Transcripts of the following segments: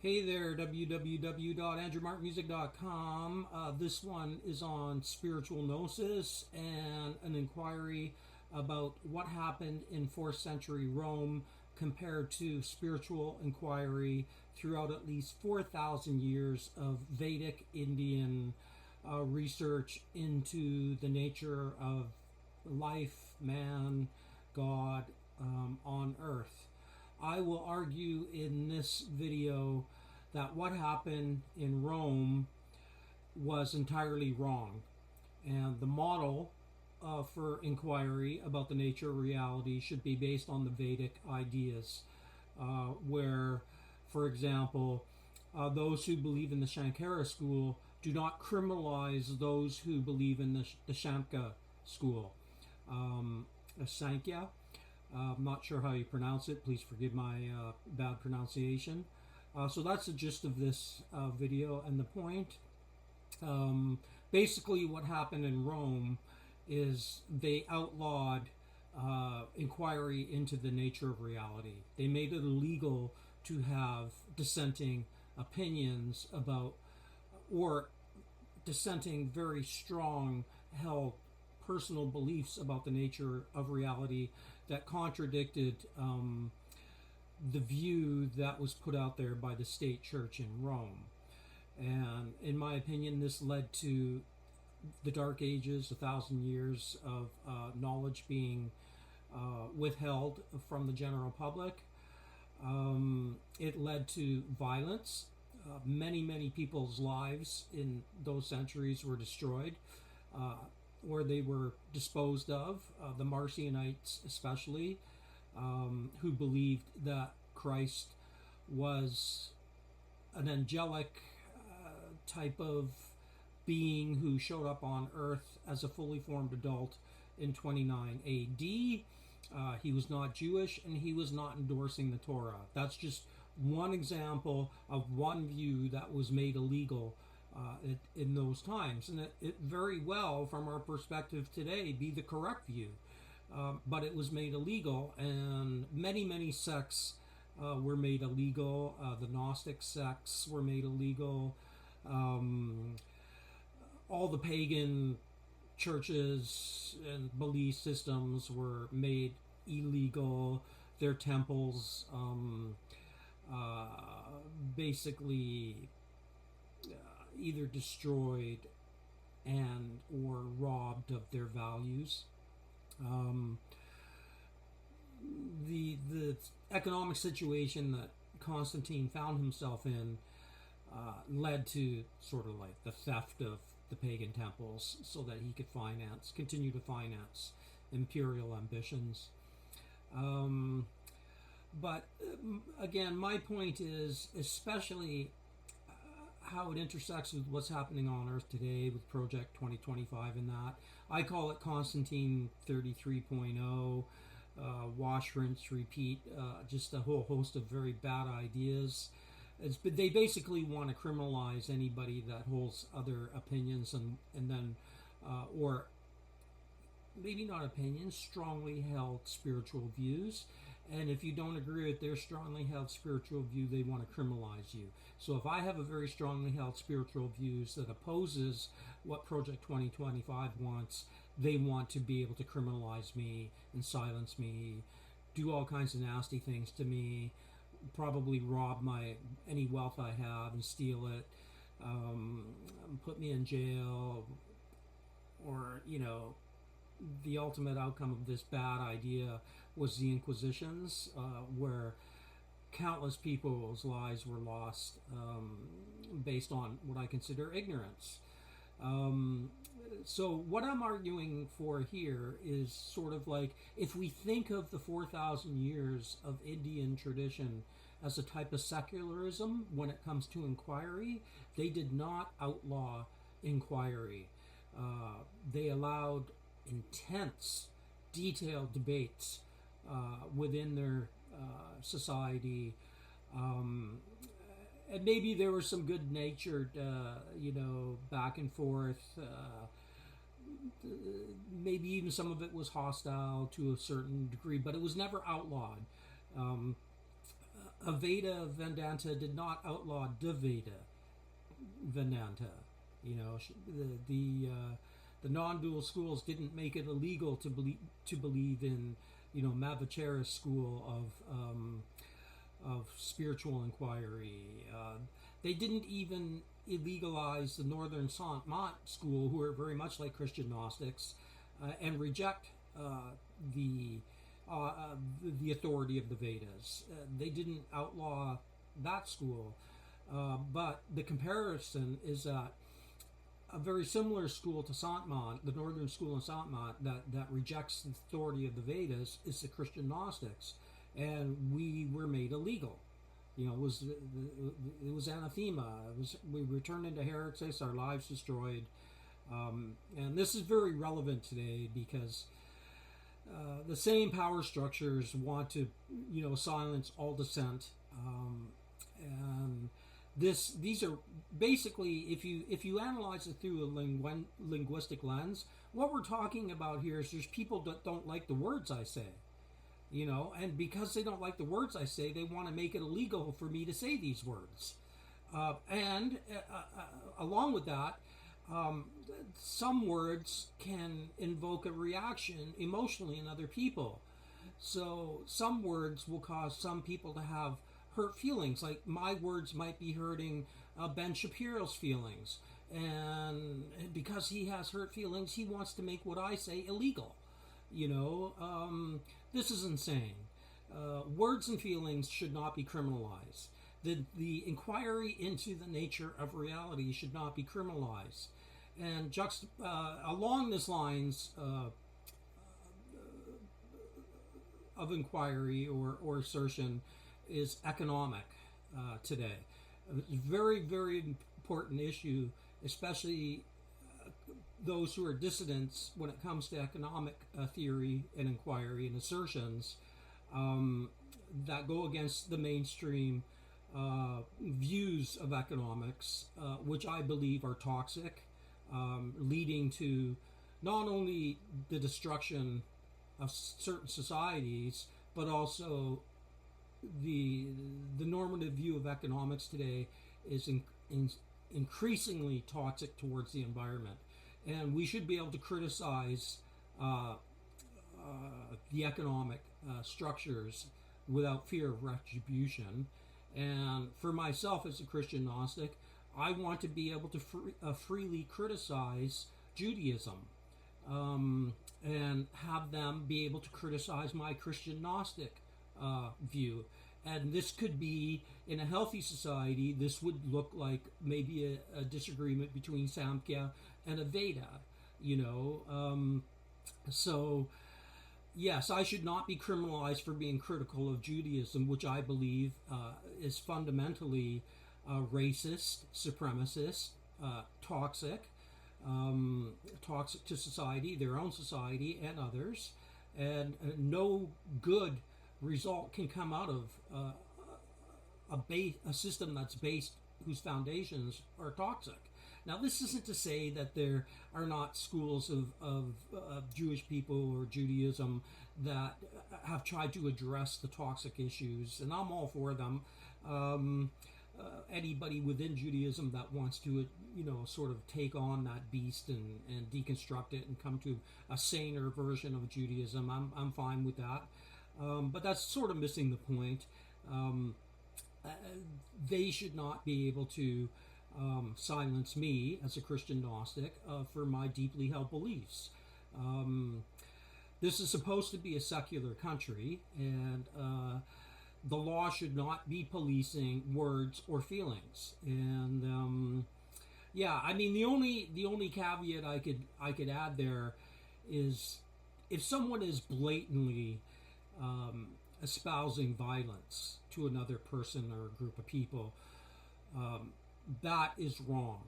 Hey there, www.andrewmarkmusic.com. This one is on spiritual gnosis and an inquiry about what happened in 4th century Rome compared to spiritual inquiry throughout at least 4,000 years of Vedic Indian research into the nature of life, man, God on earth. I will argue in this video that what happened in Rome was entirely wrong, and the model for inquiry about the nature of reality should be based on the Vedic ideas, where, for example, those who believe in the Shankara school do not criminalize those who believe in the Shamka school. Sankhya. I'm not sure how you pronounce it. Please forgive my bad pronunciation. So that's the gist of this video and the point. Basically, what happened in Rome is they outlawed inquiry into the nature of reality. They made it illegal to have dissenting opinions about, or dissenting, very strong held personal beliefs about the nature of reality that contradicted the view that was put out there by the state church in Rome. And in my opinion, this led to the Dark Ages, 1,000 years of knowledge being withheld from the general public. It led to violence. Many people's lives in those centuries were destroyed, or they were disposed of, the Marcionites especially, who believed that Christ was an angelic type of being who showed up on earth as a fully formed adult in 29 AD. He was not Jewish, and he was not endorsing the Torah. That's just one example of one view that was made illegal in those times, and it very well, from our perspective today, be the correct view, but it was made illegal, and many sects were made illegal. The Gnostic sects were made illegal. All the pagan churches and belief systems were made illegal. Their temples basically either destroyed and or robbed of their values. The economic situation that Constantine found himself in led to sort of like the theft of the pagan temples so that he could continue to finance imperial ambitions. But again, my point is, especially how it intersects with what's happening on Earth today with Project 2025 and that. I call it Constantine 33.0, wash, rinse, repeat, just a whole host of very bad ideas. They basically want to criminalize anybody that holds other opinions and then, or maybe not opinions, strongly held spiritual views. And if you don't agree with their strongly held spiritual view, they want to criminalize you. So if I have a very strongly held spiritual views that opposes what Project 2025 wants, they want to be able to criminalize me and silence me, do all kinds of nasty things to me, probably rob any wealth I have and steal it, put me in jail, or, the ultimate outcome of this bad idea was the Inquisitions, where countless people's lives were lost based on what I consider ignorance. So what I'm arguing for here is sort of like, if we think of the 4,000 years of Indian tradition as a type of secularism when it comes to inquiry, they did not outlaw inquiry. They allowed intense, detailed debates within their society, and maybe there was some good-natured, back and forth. Maybe even some of it was hostile to a certain degree, but it was never outlawed. Aveda Vedanta did not outlaw Dveda Vedanta. You know, the non-dual schools didn't make it illegal to believe in, you know, Madhvacharya's school of spiritual inquiry. They didn't even illegalize the Northern Sant Mat school, who are very much like Christian Gnostics, and reject the authority of the Vedas. They didn't outlaw that school, but the comparison is that a very similar school to Sant-Mat, the Northern school in Sant-Mat, that rejects the authority of the Vedas, is the Christian Gnostics, and we were made illegal. You know, it was anathema. We were turned into heretics. Our lives destroyed, and this is very relevant today because the same power structures want to, you know, silence all dissent, and these are basically, if you analyze it through a linguistic lens, what we're talking about here is there's people that don't like the words I say, you know, and because they don't like the words I say, they want to make it illegal for me to say these words, and along with that, some words can invoke a reaction emotionally in other people. So some words will cause some people to have hurt feelings. Like my words might be hurting Ben Shapiro's feelings. And because he has hurt feelings, he wants to make what I say illegal. You know, this is insane. Words and feelings should not be criminalized. The inquiry into the nature of reality should not be criminalized. And along these lines of inquiry or assertion is economic today. It's a very, very important issue, especially those who are dissidents when it comes to economic theory and inquiry and assertions that go against the mainstream views of economics, which I believe are toxic, leading to not only the destruction of certain societies, but also the normative view of economics today is increasingly toxic towards the environment. And we should be able to criticize the economic structures without fear of retribution. And for myself as a Christian Gnostic, I want to be able to freely criticize Judaism and have them be able to criticize my Christian Gnostic view. And this could be, in a healthy society, this would look like maybe a disagreement between Samkhya and a Veda, you know. So, yes, I should not be criminalized for being critical of Judaism, which I believe is fundamentally racist, supremacist, toxic to society, their own society and others, and no good result can come out of a system that's based, whose foundations are toxic. Now, this isn't to say that there are not schools of Jewish people or Judaism that have tried to address the toxic issues, and I'm all for them. Anybody within Judaism that wants to, you know, sort of take on that beast and deconstruct it and come to a saner version of Judaism, I'm fine with that. But that's sort of missing the point. They should not be able to silence me as a Christian Gnostic for my deeply held beliefs. This is supposed to be a secular country, and the law should not be policing words or feelings. And yeah, I mean, the only caveat I could add there is, if someone is blatantly espousing violence to another person or a group of people, that is wrong.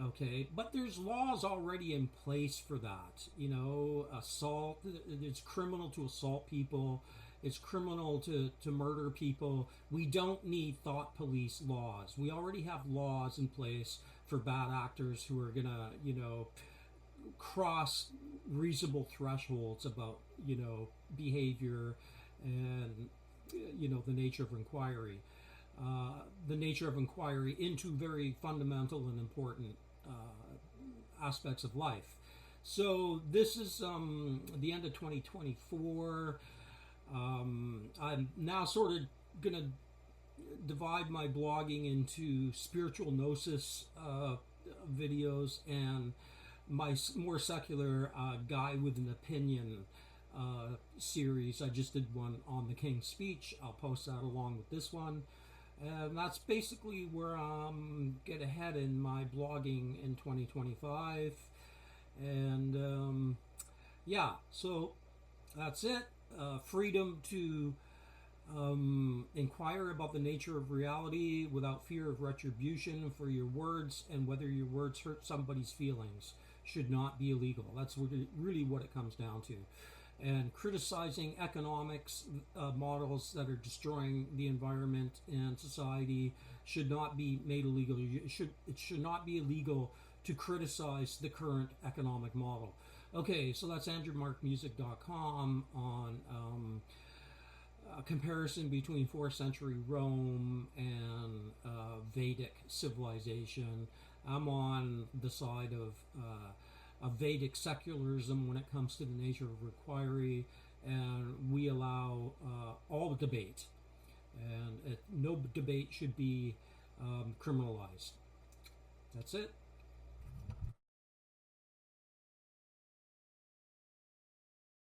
Okay, but there's laws already in place for that. You know, assault, it's criminal to assault people. It's criminal to murder people. We don't need thought police laws. We already have laws in place for bad actors who are gonna, you know, cross reasonable thresholds about, you know, behavior and the nature of inquiry. The nature of inquiry into very fundamental and important aspects of life. So this is the end of 2024. I'm now sort of going to divide my blogging into spiritual gnosis videos and my more secular guy with an opinion series. I just did one on the King's Speech. I'll post that along with this one. And that's basically where I'm going to head in my blogging in 2025. And yeah, so that's it. Freedom to inquire about the nature of reality without fear of retribution for your words, and whether your words hurt somebody's feelings should not be illegal. That's really what it comes down to. And criticizing economics models that are destroying the environment and society should not be made illegal. It should not be illegal to criticize the current economic model. Okay, so that's andrewmarkmusic.com on a comparison between 4th century Rome and Vedic civilization. I'm on the side of Vedic secularism when it comes to the nature of inquiry, and we allow all debate, and no debate should be criminalized. That's it.